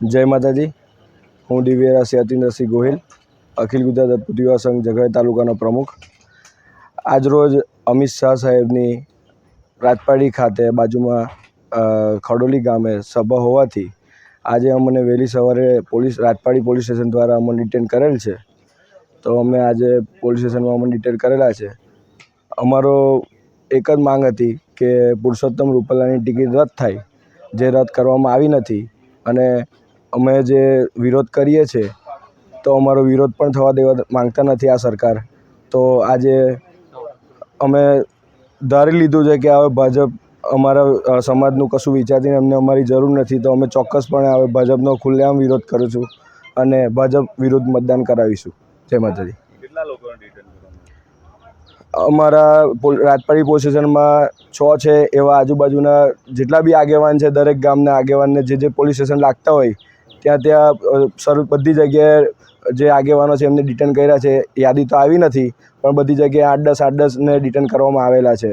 જય માતાજી। હું દિવ્યરાજ સતીન્દ્રસિંહ ગોહિલ, અખિલ ગુજરાત અદ્ભુત યુવા સંઘ ઝઘડા તાલુકાનો પ્રમુખ। આજરોજ અમિત શાહ સાહેબની રાજપાડી ખાતે બાજુમાં ખડોલી ગામે સભા હોવાથી આજે અમને વહેલી સવારે રાજપાડી પોલીસ સ્ટેશન દ્વારા અમને ડિટેન કરેલ છે। તો અમે આજે પોલીસ સ્ટેશનમાં અમને ડિટેન કરેલા છે। અમારો એક જ માંગ હતી કે પુરુષોત્તમ રૂપાલાની ટિકિટ રદ થાય, જે રદ કરવામાં આવી નથી। અને અમે જે વિરોધ કરીએ છીએ તો અમારો વિરોધ પણ થવા દેવા માંગતા નથી આ સરકાર। તો આજે અમે ધારી લીધું છે કે હવે ભાજપ અમારા સમાજનું કશું વિચારતી અમને અમારી જરૂર નથી। તો અમે ચોક્કસપણે હવે ભાજપનો ખુલ્લેઆમ વિરોધ કરીશું અને ભાજપ વિરુદ્ધ મતદાન કરાવીશું। જય માતાજી। કેટલા લોકોને ડિટેન કરવામાં? અમારા રાજપાડી પોલીસ સ્ટેશનમાં 6 છે, એવા આજુબાજુના જેટલા બી આગેવાન છે દરેક ગામના આગેવાનને જે પોલીસ સ્ટેશન લાગતા હોય ત્યાં બધી જગ્યાએ જે આગેવાનો છે એમને ડિટેન કર્યા છે। યાદી તો આવી નથી, પણ બધી જગ્યાએ 8-10 ને ડિટેન કરવામાં આવેલા છે।